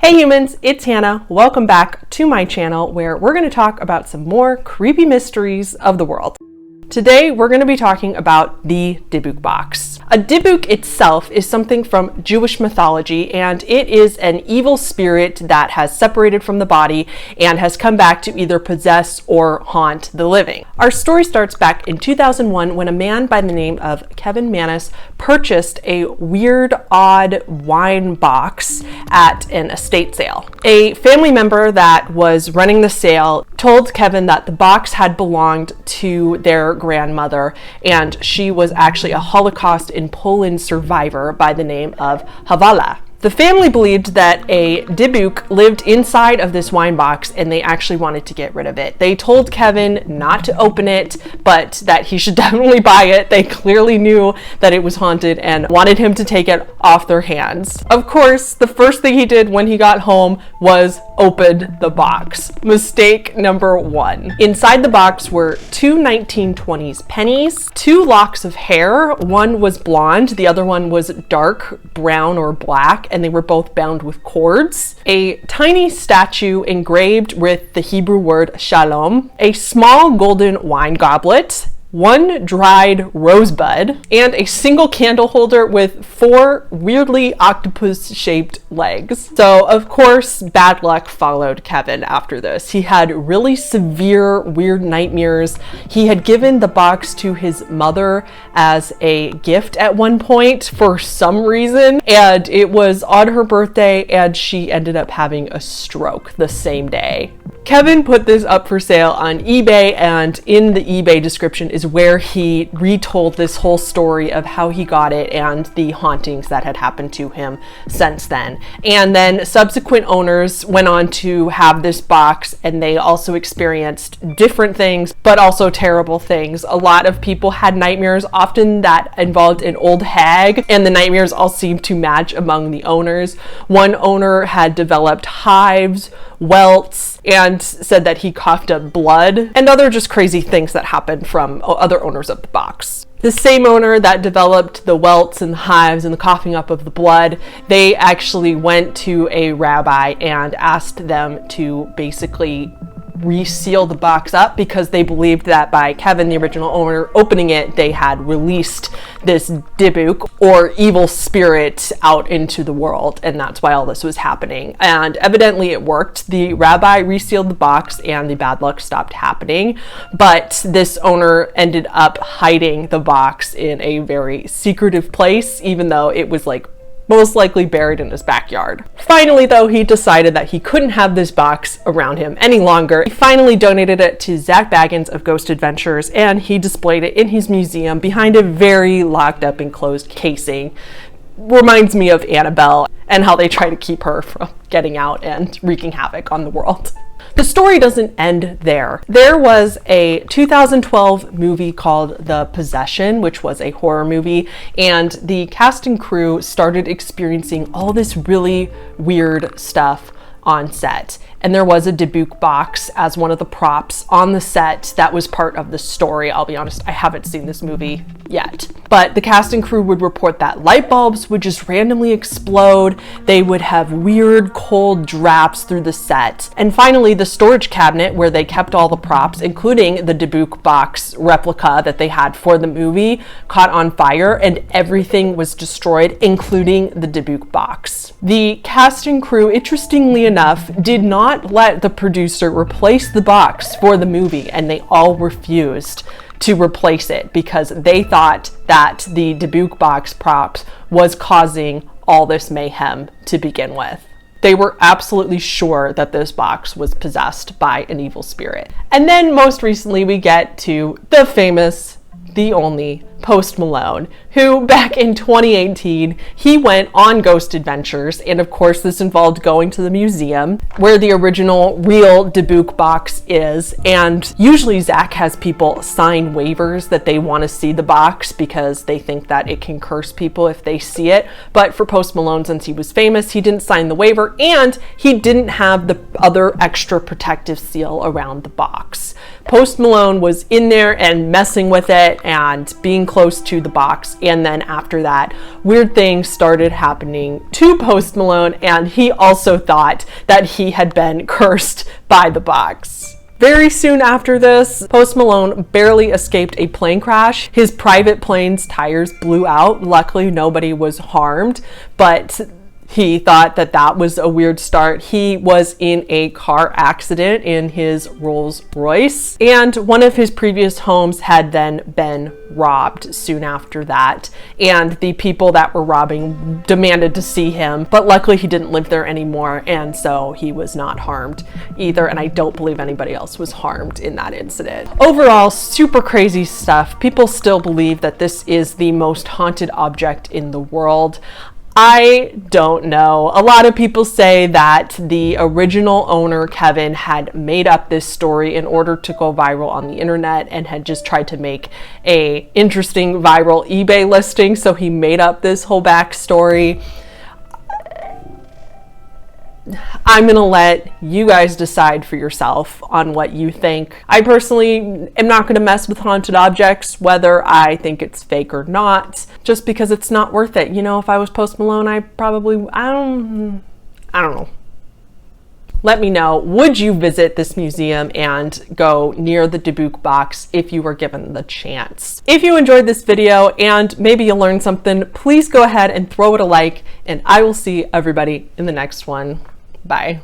Hey humans, it's Hannah. Welcome back to my channel where we're going to talk about some more creepy mysteries of the world. Today we're going to be talking about the Dybbuk Box. A Dybbuk itself is something from Jewish mythology, and it is an evil spirit that has separated from the body and has come back to either possess or haunt the living. Our story starts back in 2001 when a man by the name of Kevin Mannis purchased a weird, odd wine box at an estate sale. A family member that was running the sale told Kevin that the box had belonged to their grandmother, and she was actually a Holocaust in Poland survivor by the name of Havala. The family believed that a Dybbuk lived inside of this wine box and they actually wanted to get rid of it. They told Kevin not to open it, but that he should definitely buy it. They clearly knew that it was haunted and wanted him to take it off their hands. Of course, the first thing he did when he got home was open the box. Mistake number one. Inside the box were two 1920s pennies, two locks of hair. One was blonde, the other one was dark brown or black, and they were both bound with cords. A tiny statue engraved with the Hebrew word shalom, a small golden wine goblet, one dried rosebud, and a single candle holder with four weirdly octopus-shaped legs. So, of course, bad luck followed Kevin after this. He had really severe, weird nightmares. He had given the box to his mother as a gift at one point for some reason, and it was on her birthday, and she ended up having a stroke the same day. Kevin put this up for sale on eBay, and in the eBay description is where he retold this whole story of how he got it and the hauntings that had happened to him since then. And then subsequent owners went on to have this box, and they also experienced different things, but also terrible things. A lot of people had nightmares, often that involved an old hag, and the nightmares all seemed to match among the owners. One owner had developed hives, welts, and said that he coughed up blood, and other just crazy things that happened from other owners of the box. The same owner that developed the welts and the hives and the coughing up of the blood, they actually went to a rabbi and asked them to basically reseal the box up because they believed that by Kevin, the original owner, opening it, they had released this Dybbuk or evil spirit out into the world, and that's why all this was happening. And evidently it worked. The rabbi resealed the box and the bad luck stopped happening, but this owner ended up hiding the box in a very secretive place, even though it was like most likely buried in his backyard. Finally, though, he decided that he couldn't have this box around him any longer. He finally donated it to Zach Baggins of Ghost Adventures, and he displayed it in his museum behind a very locked up enclosed casing. Reminds me of Annabelle and how they try to keep her from getting out and wreaking havoc on the world. The story doesn't end there. There was a 2012 movie called The Possession, which was a horror movie, and the cast and crew started experiencing all this really weird stuff on set. And there was a Dybbuk box as one of the props on the set that was part of the story. I'll be honest, I haven't seen this movie yet. But the cast and crew would report that light bulbs would just randomly explode. They would have weird cold drafts through the set. And finally, the storage cabinet where they kept all the props, including the Dybbuk box replica that they had for the movie, caught on fire and everything was destroyed, including the Dybbuk box. The cast and crew, interestingly enough, did not let the producer replace the box for the movie, and they all refused to replace it because they thought that the Dybbuk box props was causing all this mayhem to begin with. They were absolutely sure that this box was possessed by an evil spirit. And then most recently we get to the famous, the only Post Malone, who back in 2018, he went on Ghost Adventures, and of course this involved going to the museum where the original real Dybbuk box is, and usually Zach has people sign waivers that they want to see the box because they think that it can curse people if they see it, but for Post Malone, since he was famous, he didn't sign the waiver, and he didn't have the other extra protective seal around the box. Post Malone was in there and messing with it and being close to the box. And then after that, weird things started happening to Post Malone, and he also thought that he had been cursed by the box. Very soon after this, Post Malone barely escaped a plane crash. His private plane's tires blew out. Luckily, nobody was harmed, but he thought that that was a weird start. He was in a car accident in his Rolls Royce, and one of his previous homes had then been robbed soon after that, and the people that were robbing demanded to see him, but luckily he didn't live there anymore, and so he was not harmed either, and I don't believe anybody else was harmed in that incident. Overall, super crazy stuff. People still believe that this is the most haunted object in the world. I don't know. A lot of people say that the original owner, Kevin, had made up this story in order to go viral on the internet and had just tried to make a interesting viral eBay listing. So he made up this whole backstory. I'm gonna let you guys decide for yourself on what you think. I personally am not gonna mess with haunted objects, whether I think it's fake or not, just because it's not worth it. You know, if I was Post Malone, I don't know. Let me know, would you visit this museum and go near the Dybbuk Box if you were given the chance? If you enjoyed this video and maybe you learned something, please go ahead and throw it a like, and I will see everybody in the next one. Bye.